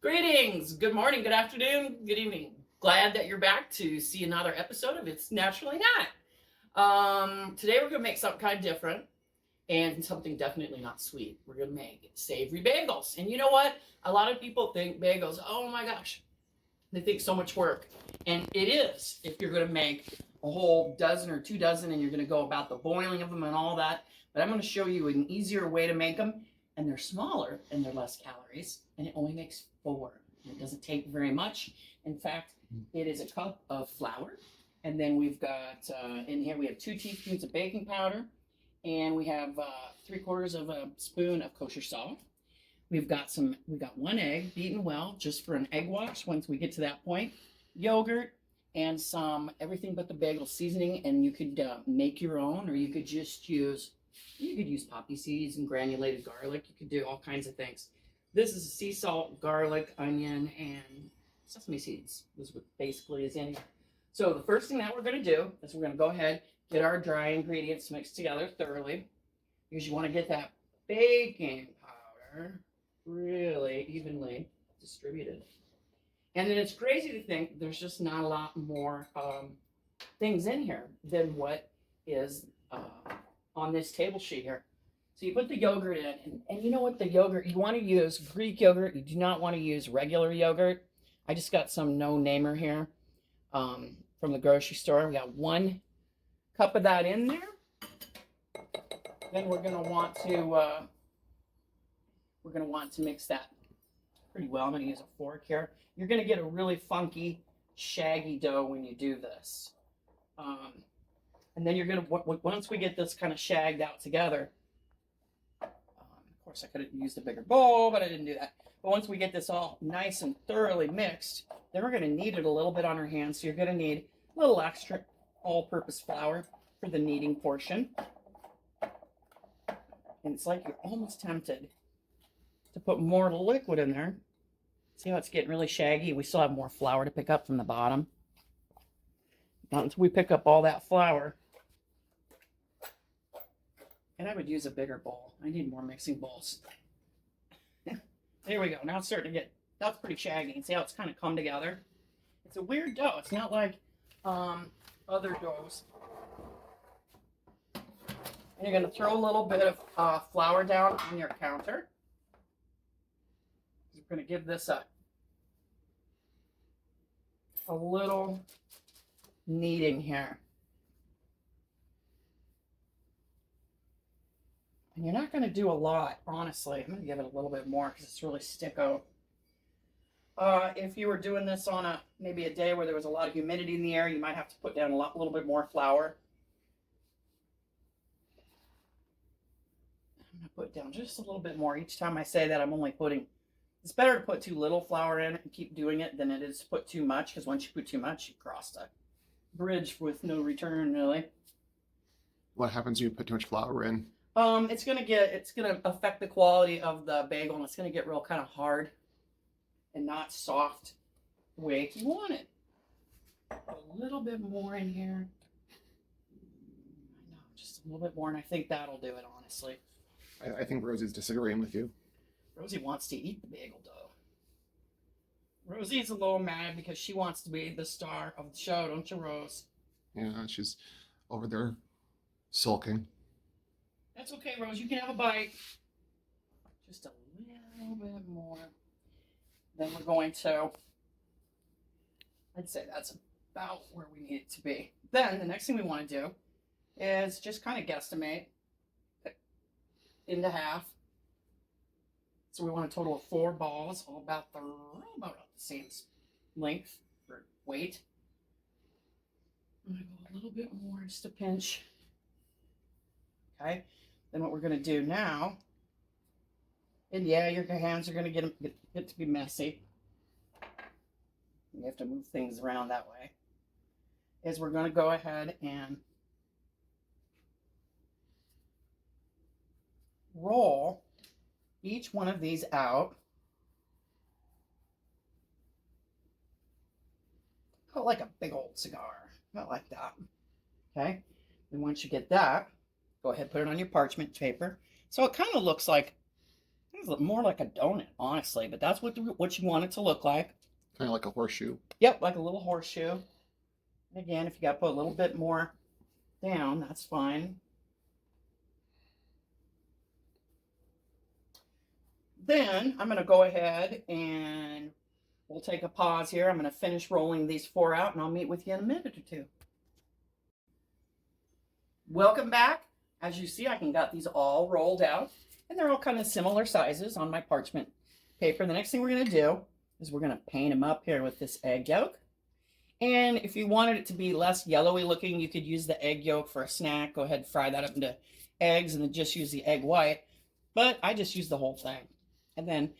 Greetings, good morning, good afternoon, good evening. Glad that you're back to see another episode of It's Naturally Not. Today we're gonna make something kind of different and something definitely not sweet. We're gonna make savory bagels. And you know what? A lot of people think bagels, oh my gosh, they think so much work. And it is if you're gonna make a whole dozen or 2 dozen and you're gonna go about the boiling of them and all that. But I'm gonna show you an easier way to make them, and they're smaller and they're less calories, and it only makes 4. It doesn't take very much. In fact, it is a cup of flour, and then we've got in here we have 2 teaspoons of baking powder, and we have 3/4 of a spoon of kosher salt. We've got 1 egg beaten well, just for an egg wash. Once we get to that point, yogurt and some everything but the bagel seasoning, and you could make your own, or you could just use. You could use poppy seeds and granulated garlic. You could do all kinds of things. This is sea salt, garlic, onion, and sesame seeds. This is what basically is in here. So the first thing that we're going to do is we're going to go ahead, get our dry ingredients mixed together thoroughly. Because you want to get that baking powder really evenly distributed. And then it's crazy to think there's just not a lot more things in here than what is on this table sheet here. So you put the yogurt in, and you know what, the yogurt, you want to use Greek yogurt. You do not want to use regular yogurt. I just got some no-namer here from the grocery store. We got 1 cup of that in there. Then we're going to want to mix that pretty well. I'm going to use a fork here. You're going to get a really funky, shaggy dough when you do this. And then you're going to, once we get this kind of shagged out together, of course I could have used a bigger bowl, but I didn't do that. But once we get this all nice and thoroughly mixed, then we're going to knead it a little bit on our hands. So you're going to need a little extra all-purpose flour for the kneading portion. And it's like you're almost tempted to put more liquid in there. See how it's getting really shaggy? We still have more flour to pick up from the bottom. Not until we pick up all that flour. And I would use a bigger bowl. I need more mixing bowls. There we go. Now it's starting to get, that's pretty shaggy. And see how it's kind of come together? It's a weird dough. It's not like other doughs. And you're going to throw a little bit of flour down on your counter. You're going to give this a little kneading here. And you're not going to do a lot, honestly. I'm going to give it a little bit more because it's really sticko. If you were doing this on maybe a day where there was a lot of humidity in the air, you might have to put down a little bit more flour. I'm going to put down just a little bit more. Each time I say that, I'm only putting, it's better to put too little flour in and keep doing it than it is to put too much, because once you put too much, you cross a bridge with no return, really. What happens when you put too much flour in? It's gonna affect the quality of the bagel, and it's gonna get real kind of hard and not soft the way you want it. A little bit more in here. I know, just a little bit more, and I think that'll do it, honestly. I think Rosie's disagreeing with you. Rosie wants to eat the bagel dough. Rosie's a little mad because she wants to be the star of the show, don't you, Rose? Yeah, she's over there sulking. That's okay, Rose. You can have a bite. Just a little bit more. Then we're going to, I'd say that's about where we need it to be. Then the next thing we want to do is just kind of guesstimate into half. So we want a total of 4 balls, all about the same length or weight. I'm going to go a little bit more, just a pinch. Okay. Then what we're going to do now, and yeah, your hands are going to get to be messy. You have to move things around that way. Is we're going to go ahead and roll each one of these out. About like a big old cigar. About like that. Okay. And once you get that, go ahead, put it on your parchment paper. So it kind of looks like looks more like a donut, honestly, but that's what you want it to look like. Kind of like a horseshoe. Yep, like a little horseshoe. And again, if you got to put a little bit more down, that's fine. Then I'm going to go ahead and we'll take a pause here. I'm going to finish rolling these 4 out, and I'll meet with you in a minute or two. Welcome back. As you see, I got these all rolled out, and they're all kind of similar sizes on my parchment paper. The next thing we're going to do is we're going to paint them up here with this egg yolk. And if you wanted it to be less yellowy looking, you could use the egg yolk for a snack. Go ahead and fry that up into eggs and then just use the egg white. But I just use the whole thing. And then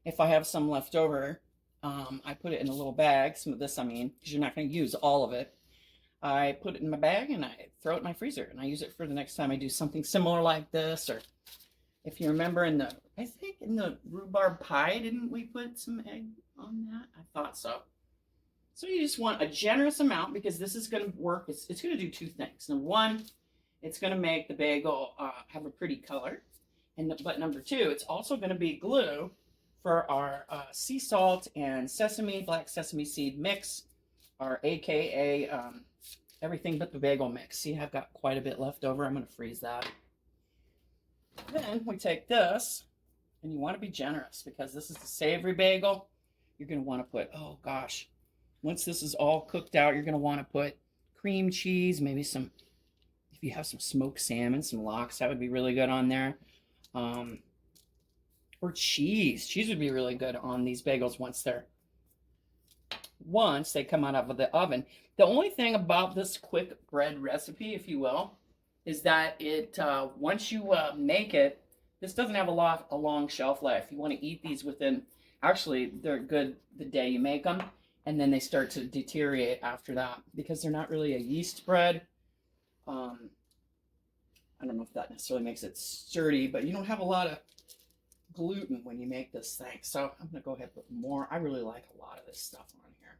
if I have some left over, I put it in a little bag. Some of this, because you're not going to use all of it. I put it in my bag and I throw it in my freezer. And I use it for the next time I do something similar like this. Or if you remember I think in the rhubarb pie, didn't we put some egg on that? I thought so. So you just want a generous amount because this is going to work. It's going to do 2 things. Number 1, it's going to make the bagel have a pretty color. But number 2, it's also going to be glue for our sea salt and black sesame seed mix, our AKA everything but the bagel mix. See, I've got quite a bit left over. I'm going to freeze that. Then we take this, and you want to be generous because this is the savory bagel. You're going to want to put, oh gosh, once this is all cooked out, you're going to want to put cream cheese, maybe some, if you have some smoked salmon, some lox, that would be really good on there. Or cheese. Cheese would be really good on these bagels once they come out of the oven. The only thing about this quick bread recipe, if you will, is that it once you make it, this doesn't have a long shelf life. You want to eat these within, actually, they're good the day you make them, and then they start to deteriorate after that because they're not really a yeast bread. I don't know if that necessarily makes it sturdy, but you don't have a lot of gluten when you make this thing. So I'm going to go ahead and put more. I really like a lot of this stuff on here.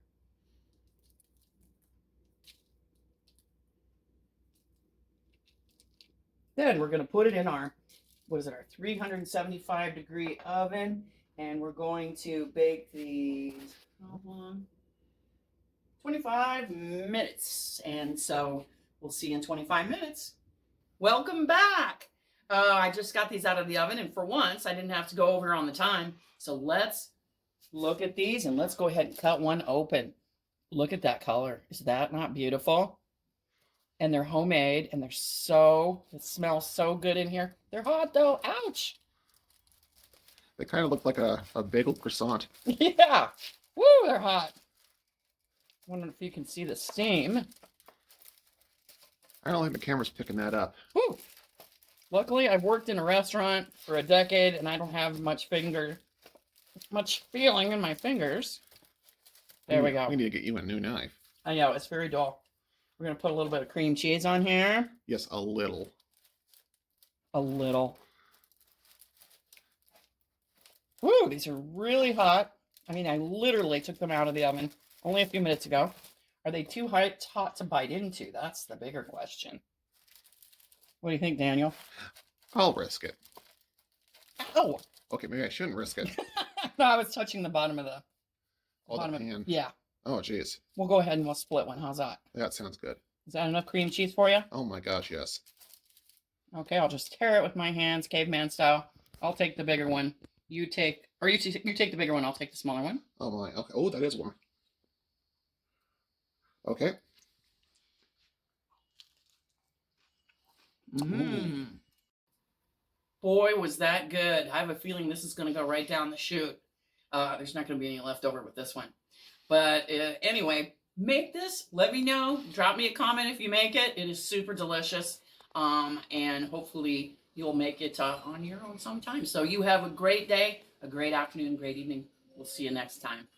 Then we're going to put it in our, our 375 degree oven. And we're going to bake these, how long? 25 minutes. And so we'll see you in 25 minutes. Welcome back. I just got these out of the oven, and for once, I didn't have to go over on the time. So let's look at these, and let's go ahead and cut one open. Look at that color. Is that not beautiful? And they're homemade, and it smells so good in here. They're hot, though. Ouch. They kind of look like a bagel croissant. Yeah. Woo, they're hot. I wonder if you can see the steam. I don't think the camera's picking that up. Woo. Luckily, I've worked in a restaurant for a decade, and I don't have much feeling in my fingers. There we go. We need to get you a new knife. I know, it's very dull. We're going to put a little bit of cream cheese on here. Yes, a little. A little. Woo, these are really hot. I literally took them out of the oven only a few minutes ago. Are they too hot to bite into? That's the bigger question. What do you think, Daniel? I'll risk it. Ow! Okay, maybe I shouldn't risk it. No, I was touching the bottom of the... pan. Yeah. Oh, jeez. We'll go ahead and we'll split one. How's that? That sounds good. Is that enough cream cheese for you? Oh my gosh, yes. Okay, I'll just tear it with my hands, caveman style. I'll take the bigger one. You take the bigger one. I'll take the smaller one. Oh my. Okay. Oh, that is one. Okay. Mmm. Boy, was that good. I have a feeling this is going to go right down the chute. There's not going to be any left over with this one. But anyway, make this. Let me know. Drop me a comment if you make it. It is super delicious. And hopefully you'll make it on your own sometime. So you have a great day, a great afternoon, great evening. We'll see you next time.